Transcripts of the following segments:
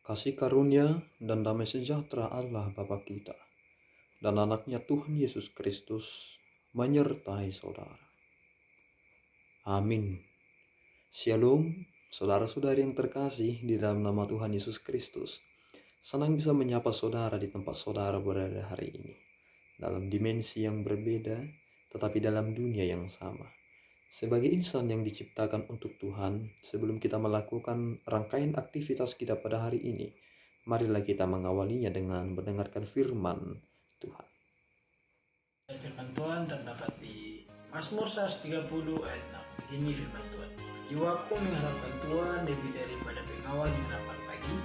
Kasih karunia dan damai sejahtera Allah Bapa kita dan anaknya Tuhan Yesus Kristus menyertai saudara. Amin. Shalom, saudara-saudari yang terkasih di dalam nama Tuhan Yesus Kristus. Senang bisa menyapa saudara di tempat saudara berada hari ini. Dalam dimensi yang berbeda, tetapi dalam dunia yang sama. Sebagai insan yang diciptakan untuk Tuhan, sebelum kita melakukan rangkaian aktivitas kita pada hari ini, marilah kita mengawalinya dengan mendengarkan firman Tuhan. Firman Tuhan terdapat di Mazmur 130 ayat 6. Begini firman Tuhan. Jiwaku mengharapkan Tuhan lebih daripada pengawal mengharapkan pagi.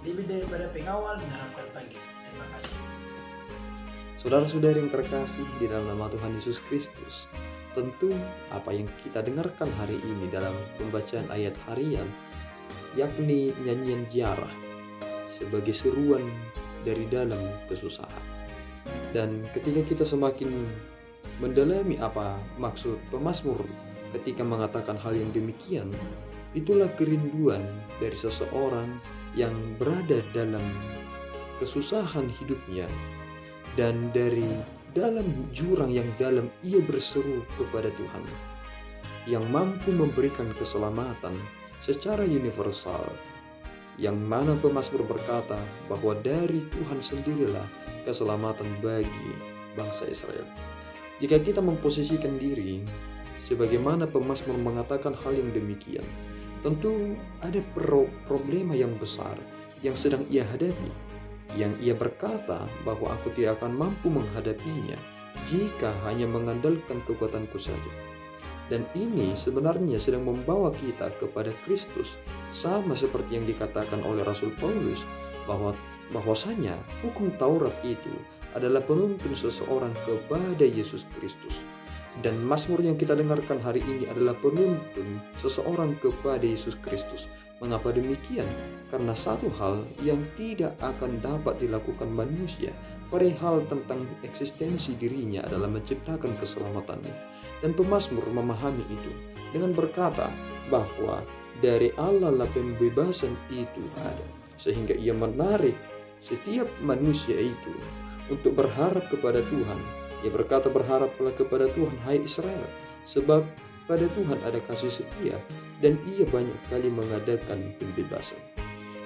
Lebih daripada pengawal mengharapkan pagi. Terima kasih. Saudara-saudari yang terkasih di dalam nama Tuhan Yesus Kristus, tentu apa yang kita dengarkan hari ini dalam pembacaan ayat harian, yakni nyanyian ziarah sebagai seruan dari dalam kesusahan. Dan ketika kita semakin mendalami apa maksud pemazmur ketika mengatakan hal yang demikian, itulah kerinduan dari seseorang yang berada dalam kesusahan hidupnya, dan dari dalam jurang yang dalam ia berseru kepada Tuhan yang mampu memberikan keselamatan secara universal, yang mana pemazmur berkata bahwa dari Tuhan sendirilah keselamatan bagi bangsa Israel. Jika kita memposisikan diri sebagaimana pemazmur mengatakan hal yang demikian, tentu ada problema yang besar yang sedang ia hadapi, yang ia berkata bahwa aku tidak akan mampu menghadapinya jika hanya mengandalkan kekuatanku saja. Dan ini sebenarnya sedang membawa kita kepada Kristus, sama seperti yang dikatakan oleh Rasul Paulus bahwasanya hukum Taurat itu adalah penuntun seseorang kepada Yesus Kristus. Dan Mazmur yang kita dengarkan hari ini adalah penuntun seseorang kepada Yesus Kristus. Mengapa demikian? Karena satu hal yang tidak akan dapat dilakukan manusia perihal tentang eksistensi dirinya adalah menciptakan keselamatannya. Dan pemazmur memahami itu dengan berkata bahwa dari Allah lah pembebasan itu ada, sehingga ia menarik setiap manusia itu untuk berharap kepada Tuhan. Ia berkata, berharaplah kepada Tuhan hai Israel, sebab pada Tuhan ada kasih setia dan ia banyak kali mengadakan pembebasan.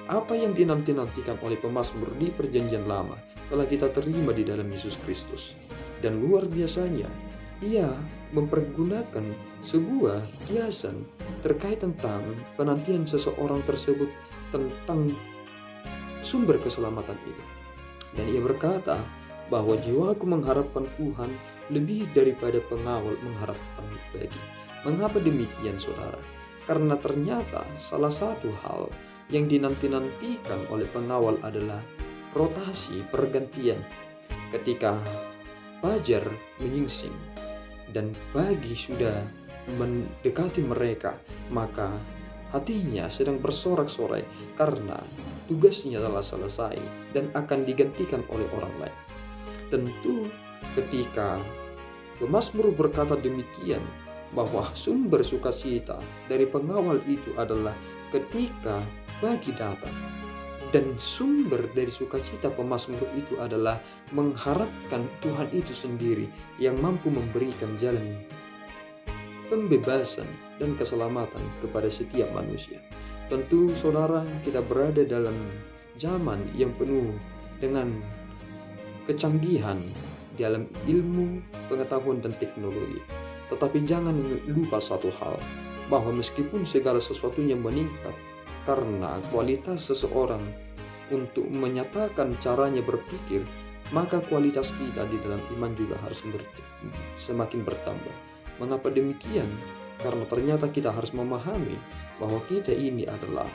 Apa yang dinanti-nantikan oleh pemazmur di perjanjian lama telah kita terima di dalam Yesus Kristus. Dan luar biasanya, ia mempergunakan sebuah kiasan terkait tentang penantian seseorang tersebut tentang sumber keselamatan itu. Dan ia berkata bahwa jiwaku mengharapkan Tuhan lebih daripada pengawal mengharapkan pagi. Mengapa demikian, saudara? Karena ternyata salah satu hal yang dinanti-nantikan oleh pengawal adalah rotasi pergantian. Ketika fajar menyingsing dan pagi sudah mendekati mereka, maka hatinya sedang bersorak-sorai karena tugasnya telah selesai dan akan digantikan oleh orang lain. Tentu ketika pemazmur berkata demikian, bahwa sumber sukacita dari pengawal itu adalah ketika pagi datang, dan sumber dari sukacita pemazmur itu adalah mengharapkan Tuhan itu sendiri yang mampu memberikan jalan pembebasan dan keselamatan kepada setiap manusia. Tentu saudara, kita berada dalam zaman yang penuh dengan kecanggihan dalam ilmu, pengetahuan, dan teknologi. Tetapi jangan lupa satu hal, bahwa meskipun segala sesuatunya meningkat karena kualitas seseorang untuk menyatakan caranya berpikir, maka kualitas kita di dalam iman juga harus semakin bertambah. Mengapa demikian? Karena ternyata kita harus memahami bahwa kita ini adalah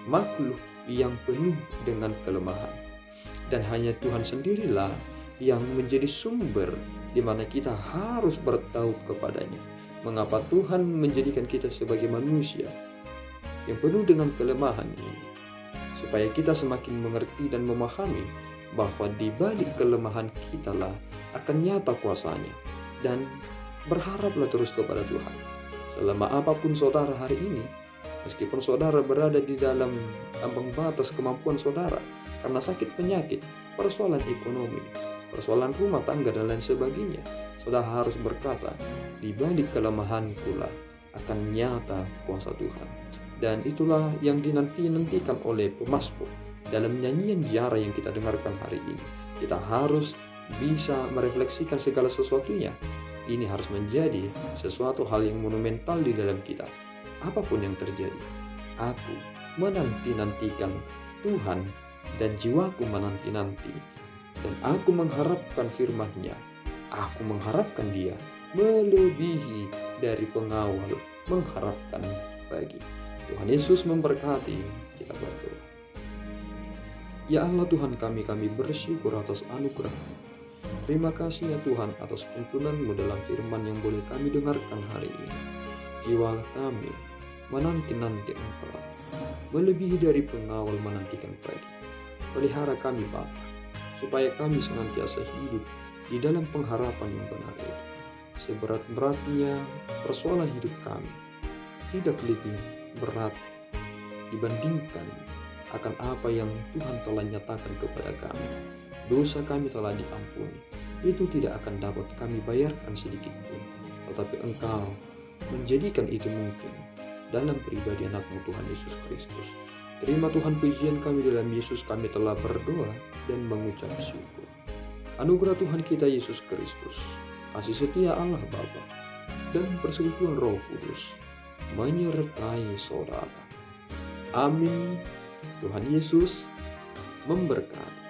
makhluk yang penuh dengan kelemahan. Dan hanya Tuhan sendirilah yang menjadi sumber di mana kita harus bertaut kepadanya. Mengapa Tuhan menjadikan kita sebagai manusia yang penuh dengan kelemahan ini? Supaya kita semakin mengerti dan memahami bahwa di balik kelemahan kita lah akan nyata kuasanya. Dan berharaplah terus kepada Tuhan. Selama apapun saudara hari ini Meskipun saudara berada di dalam ambang batas kemampuan saudara karena sakit penyakit, persoalan ekonomi, persoalan rumah tangga dan lain sebagainya, saudara harus berkata, di balik kelemahanku lah akan nyata kuasa Tuhan. Dan itulah yang dinantikan oleh pemazmur dalam nyanyian ziarah yang kita dengarkan hari ini. Kita harus bisa merefleksikan segala sesuatunya. Ini harus menjadi sesuatu hal yang monumental di dalam kita. Apapun yang terjadi, aku menanti-nantikan Tuhan dan jiwaku menanti-nanti. Dan aku mengharapkan firman-Nya. Aku mengharapkan Dia melebihi dari pengawal mengharapkan pagi. Tuhan Yesus memberkati. Kita berdoa. Ya Allah Tuhan kami bersyukur atas anugerah-Mu. Terima kasih ya Tuhan atas tuntunan-Mu dalam firman yang boleh kami dengarkan hari ini. Jiwa kami menanti-nanti Engkau, melebihi dari pengawal menantikan pagi. Pelihara kami Bapa, supaya kami senantiasa hidup di dalam pengharapan yang benar itu. Seberat-beratnya persoalan hidup kami, tidak lebih berat dibandingkan akan apa yang Tuhan telah nyatakan kepada kami. Dosa kami telah diampuni, itu tidak akan dapat kami bayarkan sedikit pun, tetapi Engkau menjadikan itu mungkin dalam pribadi anak-Mu Tuhan Yesus Kristus. Terima Tuhan pujian kami dalam Yesus, kami telah berdoa dan mengucap syukur. Anugerah Tuhan kita Yesus Kristus, kasih setia Allah Bapa, dan persekutuan Roh Kudus menyertai saudara. Amin. Tuhan Yesus memberkati.